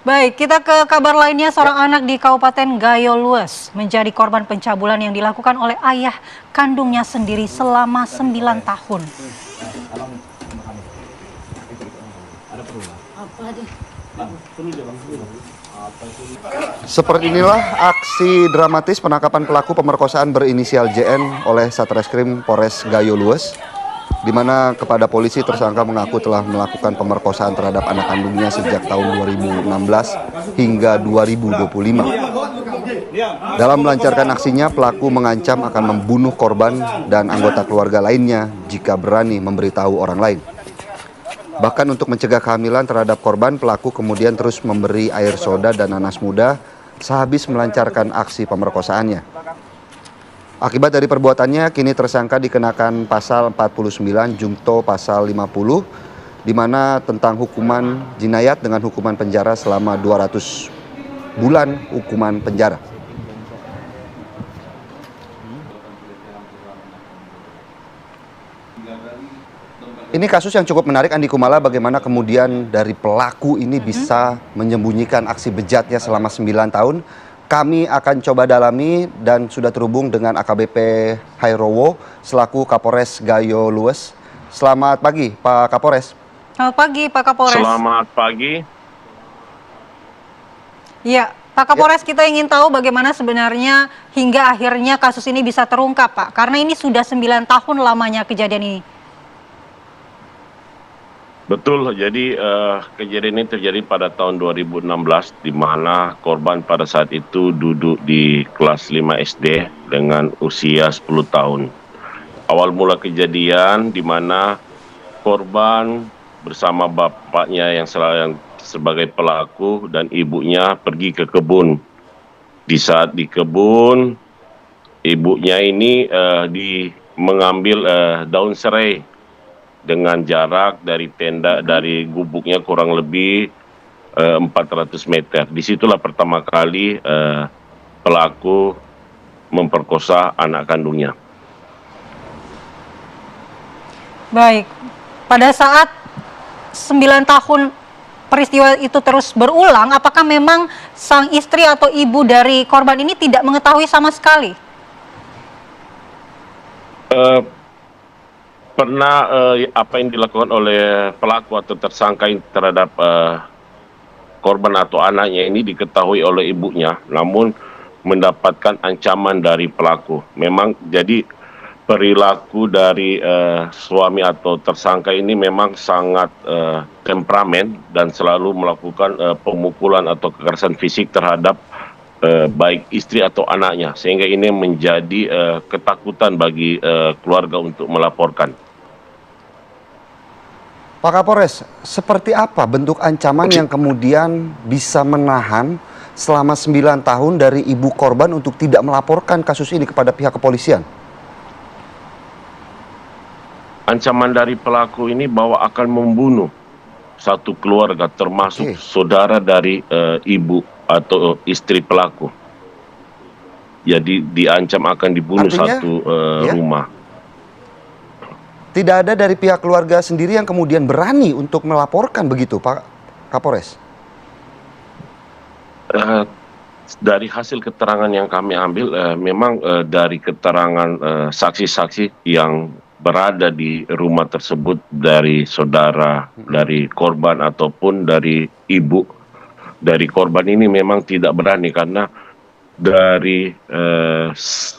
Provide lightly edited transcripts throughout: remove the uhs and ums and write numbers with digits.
Baik, kita ke kabar lainnya. Seorang anak di Kabupaten Gayo Lues menjadi korban pencabulan yang dilakukan oleh ayah kandungnya sendiri selama 9 tahun. Seperti inilah aksi dramatis penangkapan pelaku pemerkosaan berinisial JN oleh Satreskrim Polres Gayo Lues, di mana kepada polisi tersangka mengaku telah melakukan pemerkosaan terhadap anak kandungnya sejak tahun 2016 hingga 2025. Dalam melancarkan aksinya, pelaku mengancam akan membunuh korban dan anggota keluarga lainnya jika berani memberitahu orang lain. Bahkan untuk mencegah kehamilan terhadap korban, pelaku kemudian terus memberi air soda dan nanas muda sehabis melancarkan aksi pemerkosaannya. Akibat dari perbuatannya, kini tersangka dikenakan pasal 49 Jungto pasal 50, di mana tentang hukuman jinayat dengan hukuman penjara selama 200 bulan hukuman penjara. Ini kasus yang cukup menarik, Andi Kumala, bagaimana kemudian dari pelaku ini bisa menyembunyikan aksi bejatnya selama 9 tahun. Kami akan coba dalami dan sudah terhubung dengan AKBP Hairowo selaku Kapolres Gayo Lues. Selamat pagi, Pak Kapolres. Selamat pagi, Pak Kapolres. Selamat pagi. Ya, Pak Kapolres, kita ingin tahu bagaimana sebenarnya hingga akhirnya kasus ini bisa terungkap, Pak. Karena ini sudah 9 tahun lamanya kejadian ini. Betul, jadi kejadian ini terjadi pada tahun 2016, di mana korban pada saat itu duduk di kelas 5 SD dengan usia 10 tahun. Awal mula kejadian di mana korban bersama bapaknya yang sebagai pelaku dan ibunya pergi ke kebun. Di saat di kebun, ibunya ini mengambil daun serai dengan jarak dari tenda, dari gubuknya kurang lebih 400 meter. Disitulah pertama kali pelaku memperkosa anak kandungnya. Baik, pada saat 9 tahun peristiwa itu terus berulang, apakah memang sang istri atau ibu dari korban ini tidak mengetahui sama sekali? Pernah apa yang dilakukan oleh pelaku atau tersangka terhadap korban atau anaknya ini diketahui oleh ibunya, namun mendapatkan ancaman dari pelaku. Memang jadi perilaku dari suami atau tersangka ini memang sangat temperamen dan selalu melakukan pemukulan atau kekerasan fisik terhadap baik istri atau anaknya, sehingga ini menjadi ketakutan bagi keluarga untuk melaporkan. Pak Kapolres, seperti apa bentuk ancaman yang kemudian bisa menahan selama 9 tahun dari ibu korban untuk tidak melaporkan kasus ini kepada pihak kepolisian? Ancaman dari pelaku ini bahwa akan membunuh satu keluarga, termasuk saudara dari ibu atau istri pelaku. Jadi diancam akan dibunuh. Artinya, satu rumah. Tidak ada dari pihak keluarga sendiri yang kemudian berani untuk melaporkan begitu, Pak Kapolres? Dari hasil keterangan yang kami ambil, memang dari keterangan saksi-saksi yang berada di rumah tersebut, dari saudara, dari korban ataupun dari ibu dari korban ini, memang tidak berani karena dari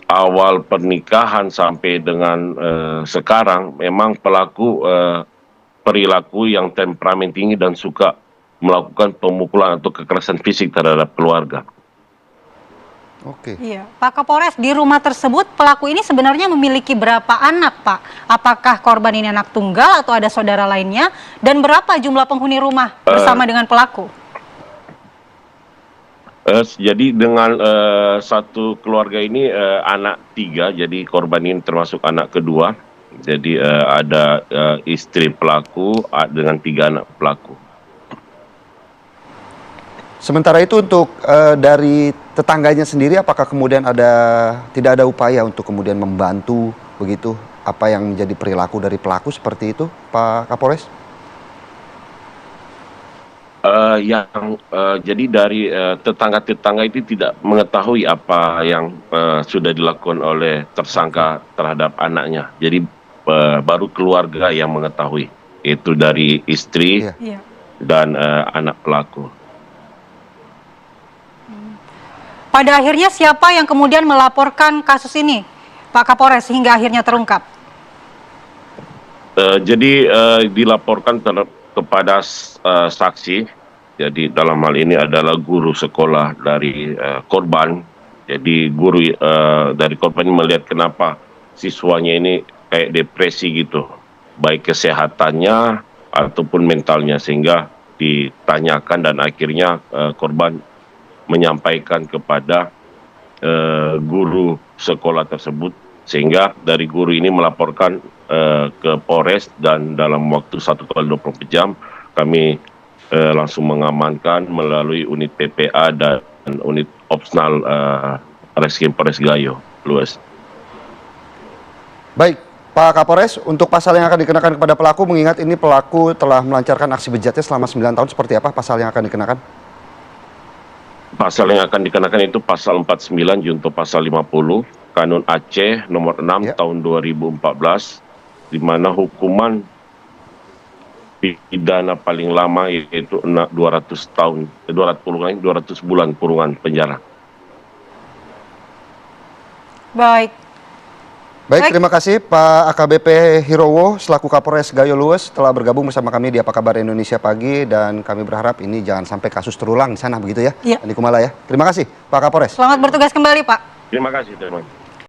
awal pernikahan sampai dengan sekarang memang pelaku perilaku yang temperamen tinggi dan suka melakukan pemukulan atau kekerasan fisik terhadap keluarga. Oke. Iya, Pak Kapolres, di rumah tersebut pelaku ini sebenarnya memiliki berapa anak, Pak? Apakah korban ini anak tunggal atau ada saudara lainnya? Dan berapa jumlah penghuni rumah bersama dengan pelaku? Jadi dengan satu keluarga ini anak 3, jadi korban ini termasuk anak kedua. Jadi ada istri pelaku dengan 3 anak pelaku. Sementara itu untuk dari tetangganya sendiri, apakah kemudian tidak ada upaya untuk kemudian membantu begitu apa yang menjadi perilaku dari pelaku seperti itu, Pak Kapolres? jadi dari tetangga-tetangga itu tidak mengetahui apa yang sudah dilakukan oleh tersangka terhadap anaknya. Jadi baru keluarga yang mengetahui, itu dari istri dan anak pelaku. Pada akhirnya siapa yang kemudian melaporkan kasus ini, Pak Kapolres, hingga akhirnya terungkap? Jadi dilaporkan kepada saksi. Jadi dalam hal ini adalah guru sekolah dari korban. Jadi guru dari korban ini melihat kenapa siswanya ini kayak depresi gitu, baik kesehatannya ataupun mentalnya, sehingga ditanyakan dan akhirnya korban menyampaikan kepada guru sekolah tersebut, sehingga dari guru ini melaporkan ke Polres, dan dalam waktu 1x24 jam kami langsung mengamankan melalui unit PPA dan unit opsional Reskrim Polres Gayo Lues. Baik, Pak Kapolres, untuk pasal yang akan dikenakan kepada pelaku, mengingat ini pelaku telah melancarkan aksi bejatnya selama 9 tahun, seperti apa pasal yang akan dikenakan? Pasal yang akan dikenakan itu pasal 49 junto pasal 50 Kanun Aceh nomor 6 tahun 2014, di mana hukuman pidana paling lama yaitu 200 bulan kurungan penjara. Baik, terima kasih Pak AKBP Hirowo selaku Kapolres Gayo Lues telah bergabung bersama kami di Apa Kabar Indonesia Pagi, dan kami berharap ini jangan sampai kasus terulang di sana, begitu ya? Di Kumala ya. Terima kasih Pak Kapolres. Selamat bertugas kembali, Pak. Terima kasih.